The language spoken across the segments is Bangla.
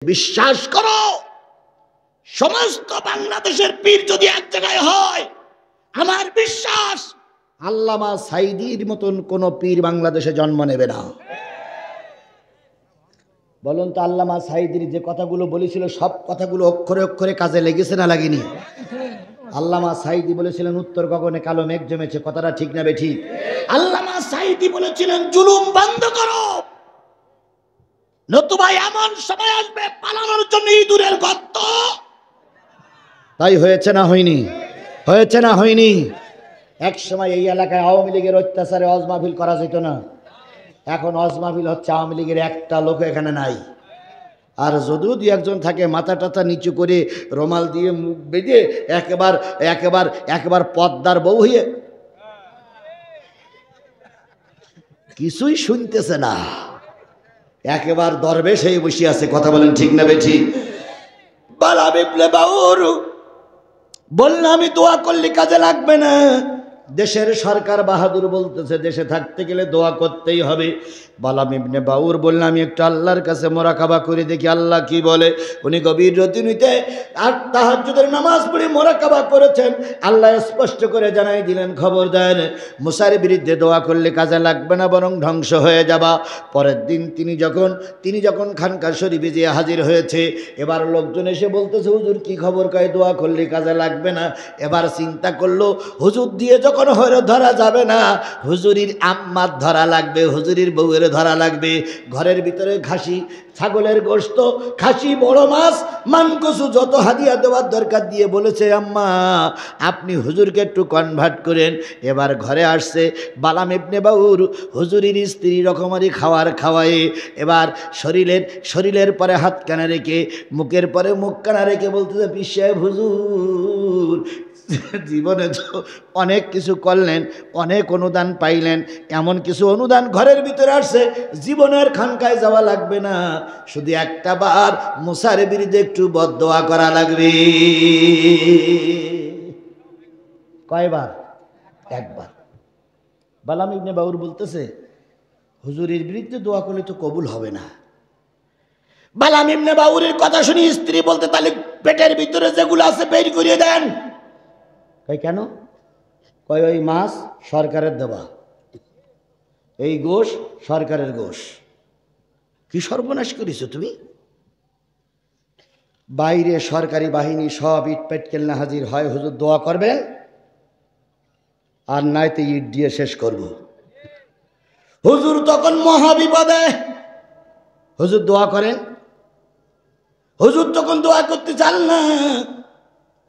বিশ্বাস করো, সমস্ত বাংলাদেশের পীর যদি এক জায়গায় হয়, আমার বিশ্বাস আল্লামা সাঈদীর মতন কোন পীর বাংলাদেশে জন্ম নেবে না। বলুন তো, আল্লামা সাঈদীর যে কথাগুলো বলেছিল সব কথাগুলো অক্ষরে অক্ষরে কাজে লেগেছে না লাগেনি? আল্লামা সাঈদী বলেছিলেন উত্তর গগনে কালো মেঘ জমেছে, কথাটা ঠিক না বেঠিক? আল্লামা সাঈদী বলেছিলেন জুলুম বন্ধ করো, নতুবা এমন সময় আসবে পালানোর জন্য ইঁদুরের গর্ত। তাই হয়েছে না হয়নি? হয়েছে না হয়নি? এক সময় এই এলাকায় আওয়ামী লীগের অত্যাচারে হজ মাহফিল করা যেত না। এখন হজ মাহফিল হচ্ছে, আওয়ামী লীগের একটা লোক এখানে নাই। আর যদিও দু একজন থাকে মাথা টাথা নিচু করে রুমাল দিয়ে মুখ বেঁধে একেবারে পদ্মার বউ হয়ে কিছুই শুনতেছে না, একেবারে দরবেশ হয়ে বসে আছে। কথা বলেন ঠিক না বেঠিক? বালাম ইবনে বাউর বলল আমি দোয়া করলে কাজে লাগবে না। দেশের সরকার বাহাদুর বলতেছে দেশে থাকতে গেলে দোয়া করতেই হবে। বালাম ইবনে বাউর বলল আমি একটু আল্লাহর কাছে মোরাকাবা করে দেখি আল্লাহ কি বলে। উনি গভীর রজনীতে আর তাহাজ্জুদের নামাজ পড়ে মোরাকাবা করেছেন। আল্লাহ স্পষ্ট করে জানাই দিলেন খবরদার মুসার বিরুদ্ধে দোয়া করলে কাজে লাগবে না, বরং ধ্বংস হয়ে যাবা। পরের দিন তিনি যখন খানকা শরীফে যেয়ে হাজির হয়েছে, এবার লোকজন এসে বলতেছে হুজুর কি খবর, কয় দোয়া করলে কাজে লাগবে না। এবার চিন্তা করলো হুজুর দিয়ে যখন হয়তো ধরা যাবে না, হুজুরির আম্মার ধরা লাগবে, হুজুরির বউয়ের ধরা লাগবে। ঘরের ভিতরে খাসি, ছাগলের গোশত, খাসি, বড় মাছ, মানকসু যত হাদিয়া দেওয়ার দরকার দিয়ে বলেছে আম্মা আপনি হুজুরকে একটু কনভার্ট করেন। এবার ঘরে আসছে বালাম ইবনে বাউর, হুজুরির স্ত্রী রকমারি খাওয়ার খাওয়ায়ে এবার শরীরের পরে হাত কানা রেখে, মুখের পরে মুখ কানা রেখে বলতেছে পীর সাহেব হুজুর জীবনে তো অনেক কিছু করলেন, অনেক অনুদান পাইলেন, এমন কিছু অনুদান ঘরের ভিতরে আসছে, জীবনের খানকায় যাওয়া লাগবে না, শুধু একটা বার মুসার বিরুদ্ধে একটু বদদোয়া করা লাগবে। কয়বার? একবার। বালাম ইবনে বাউর বলতেছে হুজুরের বিরুদ্ধে দোয়া করলে তো কবুল হবে না। বালাম ইবনে বাউরের কথা শুনি স্ত্রী বলতে তাহলে পেটের ভিতরে যেগুলো আছে বের করিয়ে দেন। কয় কেন? কয় ওই মাছ সরকারের দেওয়া, এই গোশ সরকারের গোশ। কি সর্বনাশ করেছো তুমি? বাইরে সরকারি বাহিনী সব ইটপেট কেলনা হাজির হয়, হুজুর দোয়া করবেন আর নাইতে ইট দিয়ে শেষ করব। হুজুর তখন মহাবিপদে, হুজুর দোয়া করেন। হুজুর তখন দোয়া করতে চান না,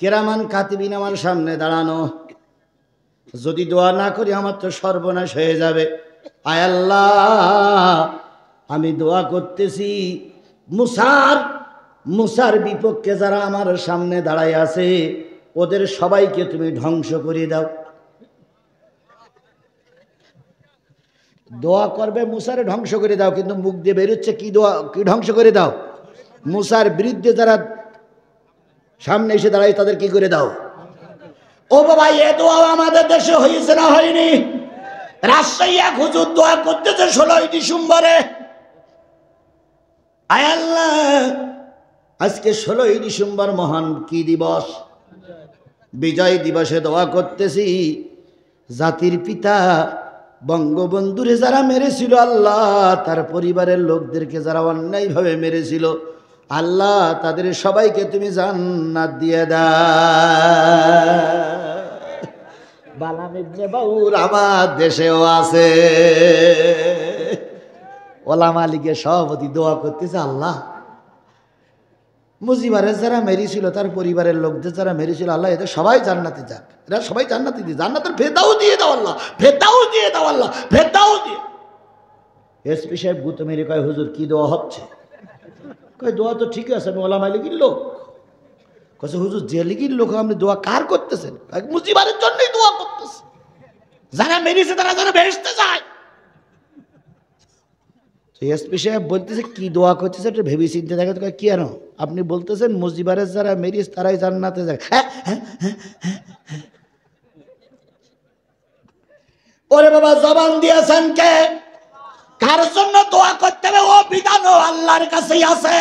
কেরামান কাতিবিন আমার সামনে দাঁড়ানো, যদি দোয়া না করি আমার তো সর্বনাশ হয়ে যাবে। আয় আল্লাহ আমি দোয়া করতেছি মুসার বিপক্ষে যারা আমার সামনে দাঁড়ায় আছে ওদের সবাইকে তুমি ধ্বংস করে দাও। দোয়া করবে মুসারে ধ্বংস করে দাও, কিন্তু মুখ দিয়ে বেরোচ্ছে কি দোয়া, কি ধ্বংস করে দাও? মুসার বিরুদ্ধে যারা সামনে এসে দাঁড়ায় তাদের কি করে দাও। ও বাবা, এ দোয়া আমাদের দেশে হয়েছে না হয়নি? রাজশাহী এক হুজুর দোয়া করতেছে 16ই ডিসেম্বরে, আয় আল্লাহ আজকে 16ই ডিসেম্বর মহান কি দিবস, বিজয় দিবসে দোয়া করতেছি জাতির পিতা বঙ্গবন্ধুরে যারা মেরেছিল আল্লাহ, তার পরিবারের লোকদেরকে যারা অন্যায়ভাবে মেরেছিল আল্লাহ তাদের সবাইকে তুমি জান্নাত দিয়ে দাও। বালাম ইবনে বাউর আমার দেশেও আছে, ওলামা লীগের সভাপতি দোয়া করতেছে আল্লাহ মুজিবারে যারা মেরেছিল, তার পরিবারের লোকদের যারা মেরেছিল আল্লাহ এদের সবাই জান্নাতে যাক, এরা সবাই জান্নাতে দিয়ে, জান্নাতের ভেতাও দিয়ে দাও আল্লাহ, ভেতাও দিয়ে দাও আল্লাহ, ভেতাও দিয়ে। এসপি সাহেব গুতো মেরে কয় হুজুর কি দোয়া হচ্ছে? কয় দোয়া তো ঠিক আছে, আমি ওলামা লীগের লোক। কছে হুজুর যে লীগের লোক আপনি দোয়া কার করতেছেন? মুজিবারের জন্যই দোয়া করতেছে, যারা মেরেছে তারা যেন বেহেশতে যায়। এসপি সাহেব বলতেছে কি দোয়া করতেছে একটু ভেবে চিন্তে দেখে। তো কি আনো আপনি বলতেছেন মুজিবারের যারা মেরিস তারাই জান্নাতে যায়। ওরে বাবা জবান দিয়েছেন কে? কার জন্য দোয়া করতে হবে ও বিধানও আল্লাহর কাছেই আছে।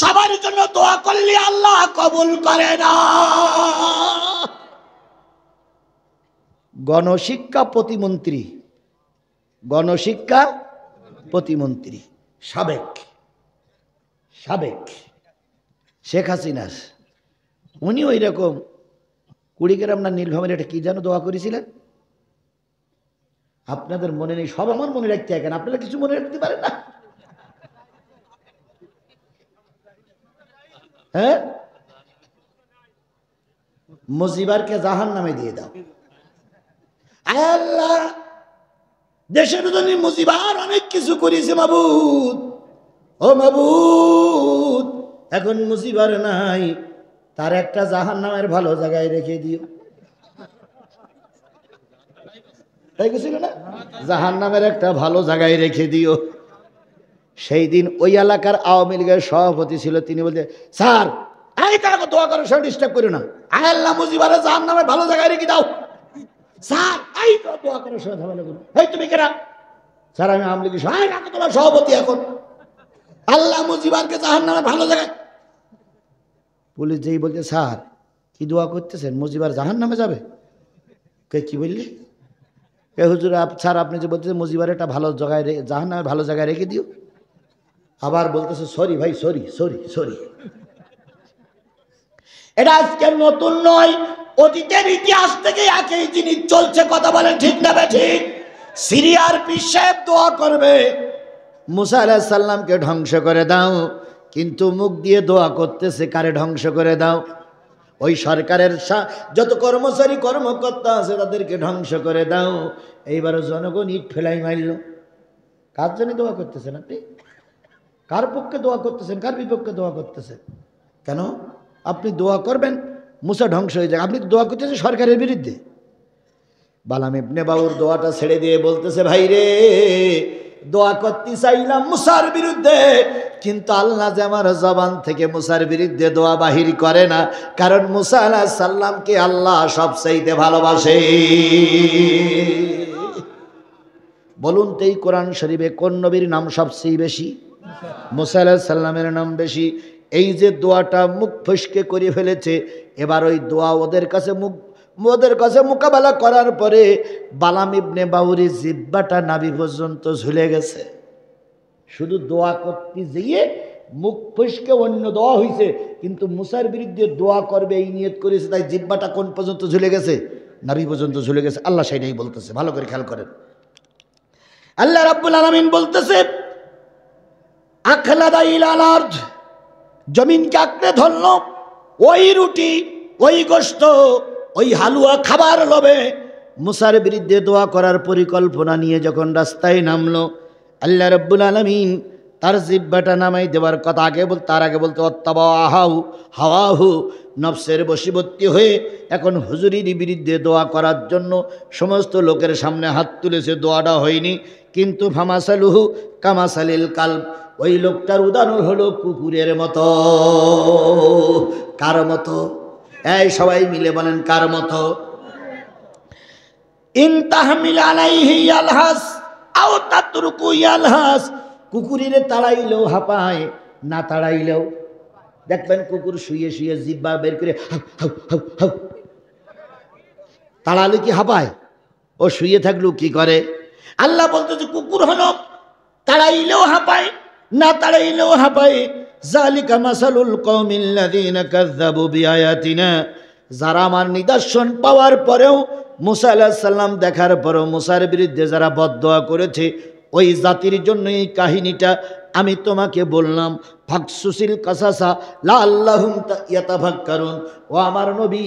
সবার জন্য দোয়া করলে আল্লাহ কবুল করে না। গণশিক্ষা প্রতিমন্ত্রী, গণশিক্ষা প্রতিমন্ত্রী সাবেক শেখ হাসিনা, উনি ওই রকম কুড়িগ্রাম না নীলফামারী এটা কি যেন দোয়া করেছিলেন, আপনাদের মনে নেই, সব আমার মনে রাখতে হয় কেন? আপনারা কিছু মনে রাখতে পারেন না? হ্যাঁ, মুজিবারকে জাহান নামে দিয়ে দাও। আল্লাহ দেশের জন্য মুজিবার অনেক কিছু করেছে মাবুদ, ও মাবুদ এখন মুজিবার নাই, তার একটা জাহান নামের ভালো জায়গায় রেখে দিও। তাই ছিল না? জাহান নামের একটা ভালো জায়গায় রেখে দিও। সেই দিন ওই এলাকার আওয়ামী লীগের সভাপতি ছিল, তিনি বলতে, স্যার এই তারা দোয়া করো, সব ডিস্টার্ব করো না, আল্লাহ মুজিবারে জাহান নামের ভালো জায়গায় রেখে দাও। স্যার এই তো দোয়া করো, সব ঝামেলা করো, এই তুমি কেনা? স্যার আমি আওয়ামী লীগের তোমার সভাপতি, এখন আল্লাহ মুজিবারকে জাহান নামের ভালো জায়গায়। পুলিশ যেই বলছে, স্যার কি দোয়া করতেছেন, মুজিবার জাহান নামে যাবে? কি বললি? হুজুর স্যার আপনি যে বলতেছেন মুজিবার একটা ভালো জায়গায়, জাহান নামে ভালো জায়গায় রেখে দিও। আবার বলতেছে সরি ভাই, সরি সরি সরি। এটা আজকে নতুন নয়, অতীতের ইতিহাস থেকে একই জিনিস চলছে। কথা বলেন ঠিক না ঠিক? সিরিয়ার পিসাব দোয়া করবে মুসা আলাইহিস সালামকে ধ্বংস করে দাও, কিন্তু মুখ দিয়ে দোয়া করতেছে কারে ধ্বংস করে দাও? ওই সরকারের যত কর্মচারী কর্মকর্তা আছে তাদেরকে ধ্বংস করে দাও। এইবারও জনগণ ইট ফেলাই মারল। কার জন্য দোয়া করতেছেন আপনি? কার পক্ষে দোয়া করতেছেন, কার বিপক্ষে দোয়া করতেছেন? কেন আপনি দোয়া করবেন মুসা ধ্বংস হয়ে যায়, আপনি দোয়া করতেছেন সরকারের বিরুদ্ধে। বালাম ইবনে বাউর দোয়াটা ছেড়ে দিয়ে বলতেছে, ভাই রে দোয়া করতে চাইলাম মুসার বিরুদ্ধে, কিন্তু আল্লাহ যে আমার জবান থেকে মুসার বিরুদ্ধে দোয়া বাহির করে না, কারণ মুসা আলাইহিস সালামকে আল্লাহ সবচাইতে ভালোবাসে। বলুন তো এই কোরআন শরীফে কোন নবীর নাম সবচেয়ে বেশি? মুসা আলাইহিস সালামের নাম বেশি। এই যে দোয়াটা মুখ ফসকে করে ফেলেছে, এবার ওই দোয়া ওদের কাছে মোকাবেলা করার পরে বালাম ইবনে বাউরি জিব্বাটা নাভি পর্যন্ত ঝুলে গেছে। শুধু দোয়া করতে গিয়ে মুখ ফসকে অন্য দোয়া হয়েছে, কিন্তু মুসার বিরুদ্ধে দোয়া করবে এই নিয়ত করেছে, তাই জিব্বাটা কোন পর্যন্ত ঝুলে গেছে? নাভি পর্যন্ত ঝুলে গেছে। আল্লাহ সেটাই বলতেছে, ভালো করে খেয়াল করেন। আল্লাহ রাব্বুল আলামিন বলতেছে, আখলাদা ইলাল আরদ, জমিনকে আঁকড়ে ধরল, ওই রুটি ওই গোশত ওই হালুয়া খাবার লোভে মুসার বিরুদ্ধে দোয়া করার পরিকল্পনা নিয়ে যখন রাস্তায় নামলো, আল্লাহ রাব্বুল আলামিন তার জিব্বাটা নামাই দেওয়ার কথা তার আগে বলতে হাওয়াহু, নফসের বশীবর্তী হয়ে এখন হুজুরির বিরুদ্ধে দোয়া করার জন্য সমস্ত লোকের সামনে হাত তুলেছে। দোয়াটা হয়নি, কিন্তু ফামাসালুহু কামাসালিল কালব, ওই লোকটার উদাহরণ হলো কুকুরের মতো। কার মতো? এই সবাই মিলে বলেন কার মতো? ইন তাহমিল আলাইহি ইয়ালহাস আও তাতরুকু ইয়ালহাস, কুকুরের তাড়াইলেও হাঁপায়, না তাড়াইলেও দেখবেন কুকুর শুয়ে শুয়ে জিব্বা বের করে হাউ হাউ হাউ হাউ, তাড়ালে কি হাঁপায়? ও শুয়ে থাকলেও কি করে? আল্লাহ বলতেছে কুকুর হলো তাড়াইলেও হাঁপায়, না তাড়াইলেও হাঁপায়। যালিকা মাসালুল কওমিল্লাযীনা কাযযাবু বিআয়াতিনা, যারা আমার নিদর্শন পাওয়ার পরেও, মুসা আলাইহিস সালাম দেখার পরেও মুসার বিরুদ্ধে যারা বদদোয়া করেছে, ওই জাতির জন্য এই কাহিনীটা আমি তোমাকে বললাম। ফাকসুসিল কাসাসা লাআল্লাহুম ইয়াতাফাক্কারুন, ও আমার নবী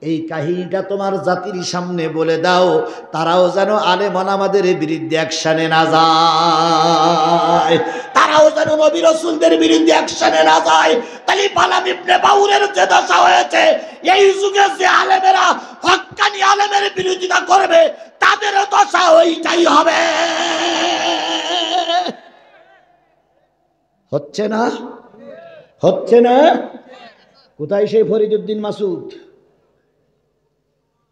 এই কাহিনীটা তোমার জাতির সামনে বলে দাও, তারাও যেন আলেম ওলামাদের বিরুদ্ধে অ্যাকশনে না যায়, তারাও যেন নবী রাসূলদের বিরুদ্ধে অ্যাকশনে না যায়। তাহলে বালাম ইবনে বাউরের যে দশা হয়েছে, এই যুগে যে আলেমেরা হক্কানি আলেমের বিরোধিতা করবে তাদেরও দশা ওইটাই হবে। হচ্ছে না? হচ্ছে না? কোথায় সেই ফরিদউদ্দিন মাসুদ?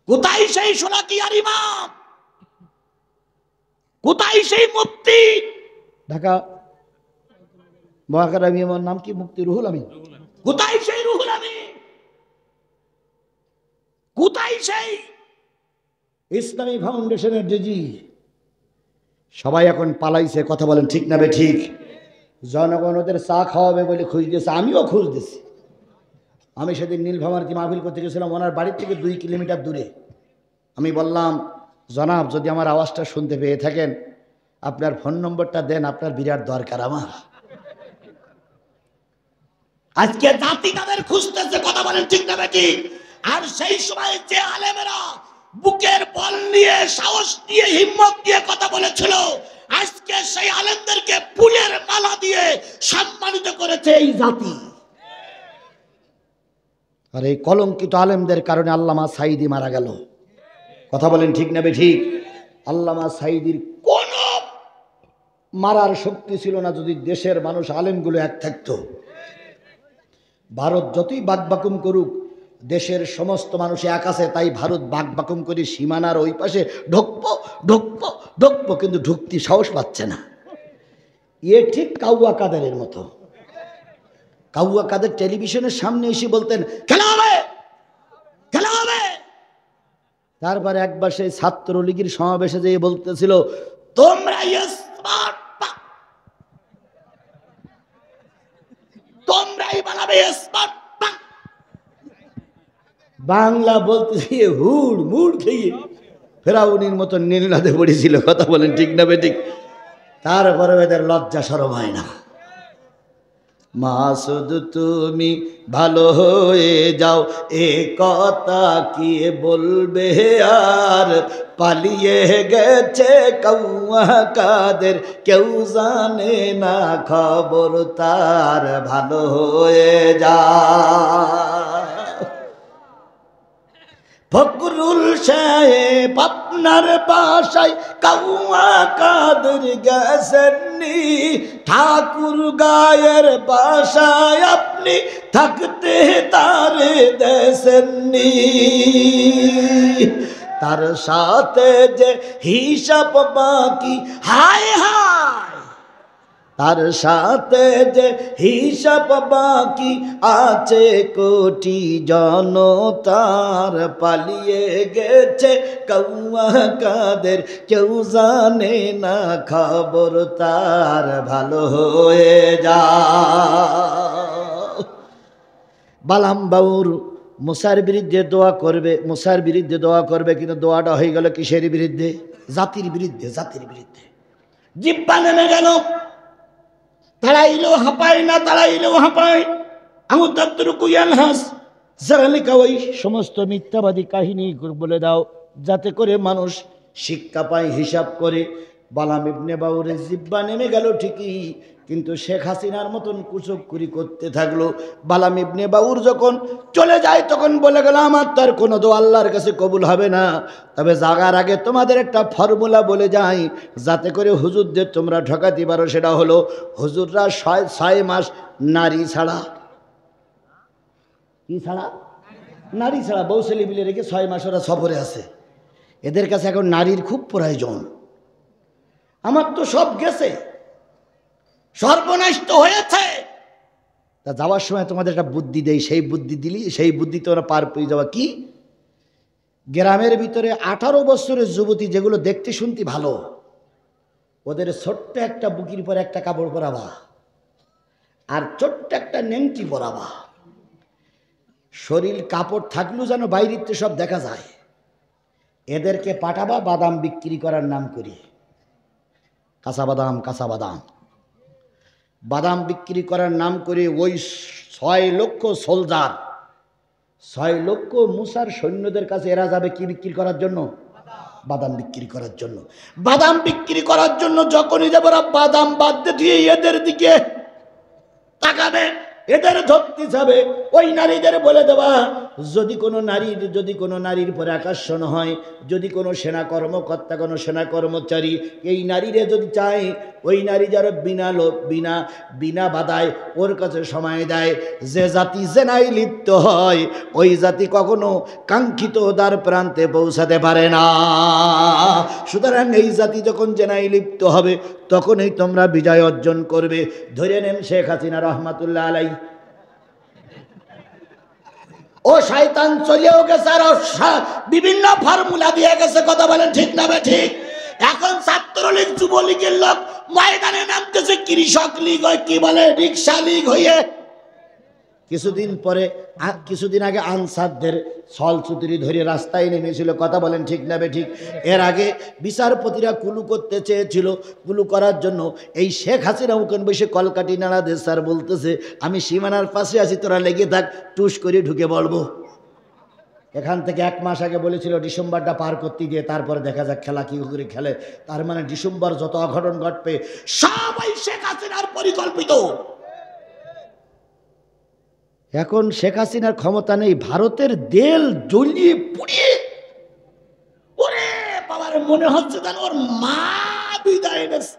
কোথায় সেই সোনাকিয়ার ইমাম? কোথায় সেই মুফতি? ঢাকা মহাকার আমি, আমার নাম কি? মুফতি রুহুল আমিন। কোথায় সেই রুহুল আমিন? কোথায় সেই ইসলামী ফাউন্ডেশনের ডিজি? সবাই এখন পালাইছে, কথা বলেন ঠিক না বে ঠিক? জনগণ ওদের চা খাওয়াবে বলে খুঁজতেছে, আমিও খুঁজতেছি। আমি সেদিন নীলফামারী মাহফিল করতে গেছিলাম, ওনার বাড়ির থেকে 2 কিলোমিটার দূরে। আমি বললাম, জনাব যদি আমার আওয়াজটা শুনতে পেয়ে থাকেন, আপনার ফোন নম্বরটা দেন, আপনার বিরাট দরকার আমার। আজকে জাতি তাদের খুঁজতেছে, কথা বলেন ঠিক না বে ঠিক? আর সেই সময় যে আলেমেরা বুকের বল নিয়ে, সাহস দিয়ে, হিম্মত দিয়ে কথা বলেছিল, আজকে সেই আলেমদেরকে ফুলের মালা দিয়ে সম্মানিত করেছে এই জাতি। আর এই কলঙ্কিত আলেমদের কারণে আল্লামা সাঈদী মারা গেল। কথা বলেন ঠিক না বে ঠিক? আল্লামা সাঈদীর কোন মারার শক্তি ছিল না যদি দেশের মানুষ আলেমগুলো এক থাকতো। ভারত যতই বাকবাকুম করুক, দেশের সমস্ত মানুষ এক আছে, তাই ভারত বাকবাকুম করে সীমানার ওই পাশে ঢুকবো ঢুকবো ঢুকবো, কিন্তু ঢুকতে সাহস পাচ্ছে না। এ ঠিক কাউয়া কাদেরের মতো। কাউয়া কাদের টেলিভিশনের সামনে এসে বলতেন খেলা হবে, খেলা হবে। তারপরে একবার সেই ছাত্রলীগের সমাবেশে যেয়ে বলতেছিল, তোমরা তোমরাই বানাবে স্মার্ট। বাংলা বলতে গিয়ে হুড় মুড় খেয়ে ফেরাউনির মতো নীলনদে পড়েছিল। কথা বলেন ঠিক না বে ঠিক? তারপরে এদের লজ্জা শরম হয় না। মাসুদ তুমি ভালো হয়ে যাও, এ কথা কি বলবে আর? পালিয়ে গেছে কাউয়া কাদের, কেউ জানে না খবর তার, ভালো হয়ে যা। ফখরুল সাহেব আপনার বাসায় কাউয়া কাদের গেছেননি, ঠাকুর গায়ের বাসায় আপনি থাকতে তারে দেশেননি। তার সাথে যে হিসাব বাকি, হায় হায়, তার সাথে যে হিসাব বাকি আছে কোটি জনতার, পালিয়ে গেছে কাউয়া কাদের, কেউ জানে না খবর তার, ভালো হয়ে যা। বালাম বাউর মুসার বিরুদ্ধে দোয়া করবে, মুসার বিরুদ্ধে দোয়া করবে, কিন্তু দোয়াটা হয়ে গেল কিসের বিরুদ্ধে? জাতির বিরুদ্ধে, জাতির বিরুদ্ধে। জিব্বা নেমে গেল, তাড়াইলেও হাঁপায় না, তাড়াইলেও হাঁপায়। আমার দত্তরুকু ইয়ানহাস, যারা লেখা ওই সমস্ত মিথ্যাবাদী কাহিনী বলে দাও, যাতে করে মানুষ শিক্ষা পায়, হিসাব করে। বালাম ইবনে বাউরের জিব্বা নেমে গেল ঠিকই, কিন্তু শেখ হাসিনার মতন কুচক্কুরি করতে থাকলো। বালাম ইবনে বাউর যখন চলে যায়, তখন বলে গেল, আমার তার কোনো দোয়া আল্লাহর কাছে কবুল হবে না, তবে যাগার আগে তোমাদের একটা ফর্মুলা বলে যাই, যাতে করে হুজুরদের তোমরা ঠকাতে পারো। সেটা হলো, হুজুররা 6 মাস নারী ছাড়া, কি ছাড়া? নারী ছাড়া, বউ ছেলে মিলে রেখে 6 মাস ওরা সফরে আছে। এদের কাছে এখন নারীর খুব প্রয়োজন। আমার তো সব গেছে, সর্বনাশ তো হয়েছে। তা যাওয়ার সময় তোমাদের একটা বুদ্ধি দেই, সেই বুদ্ধি দিলি, সেই বুদ্ধি তোমরা পার পেয়ে যাওয়া। কি? গ্রামের ভিতরে 18 বছরের যুবতী যেগুলো দেখতে শুনতে ভালো, ওদের ছোট্ট একটা বুকির পর একটা কাপড় পরাবা, আর ছোট্ট একটা নেংটি পরাবা। শরীর কাপড় থাকলেও যেন বাইরেতে সব দেখা যায়। এদেরকে পাঠাবা বাদাম বিক্রি করার নাম করি, কাঁচা বাদাম, কাঁচা বাদাম, বাদাম বিক্রি করার নাম করে ওই 6 লক্ষ সোলজার, 6 লক্ষ মুসার সৈন্যদের কাছে এরা যাবে কি বিক্রি করার জন্য? বাদাম বিক্রি করার জন্য। বাদাম বিক্রি করার জন্য যখনই যাবে, ওরা বাদাম বাদ দিয়ে এদের দিকে তাকাবে। এদের ধরতে যাবে, ওই নারীদের বলে দেওয়া, যদি কোনো নারীর পরে আকর্ষণ হয়, যদি কোনো সেনা কর্মকর্তা, কোনো সেনা কর্মচারী এই নারীরে যদি চায়, ওই নারী যারা বিনা বাধায় ওর কাছে সময় দেয়, যে জাতি জেনায় লিপ্ত হয় ওই জাতি কখনো কাঙ্ক্ষিত দ্বার প্রান্তে পৌঁছাতে পারে না। সুতরাং এই জাতি যখন জেনায় লিপ্ত হবে তখনই তোমরা বিজয় অর্জন করবে। ধরে নেন শেখ হাসিনা রহমাতুল্লাহ আলাই, ও শয়তান চলেও গেছে আর বিভিন্ন ফর্মুলা দিয়ে গেছে, কথা বলেন ঠিক না বে ঠিক? এখন ছাত্রলীগ যুবলীগের লোক ময়দানে নামতেছে, কৃষক লীগ হয়, কি বলে রিক্সা লীগ হয়ে। কিছুদিন আগে আনসারদের ছলছুতুরি ধরে রাস্তায় নেমেছিল, কথা বলেন ঠিক না বে ঠিক? এর আগে বিচারপতিরা কুলু করতে চেয়েছিল, কুলু করার জন্য এই শেখ হাসিনা উকেন বসে কলকাটি নাড়া দে, স্যার বলতেছে আমি সীমানার পাশে আছি, তোরা লেগে থাক, টুস করে ঢুকে বলবো। এখান থেকে 1 মাস আগে বলেছিল ডিসেম্বরটা পার করতে দিয়ে তারপরে দেখা যাক খেলা কি করে খেলে। তার মানে ডিসেম্বর যত অঘটন ঘটবে সবাই শেখ হাসিনার পরিকল্পিত। এখন শেখ হাসিনার ক্ষমতা নেই, ভারতের দেল জ্বলিয়ে পুড়িয়ে ওরে বাবার মনে হচ্ছে যেন ওর মা বিদায় এনেছে।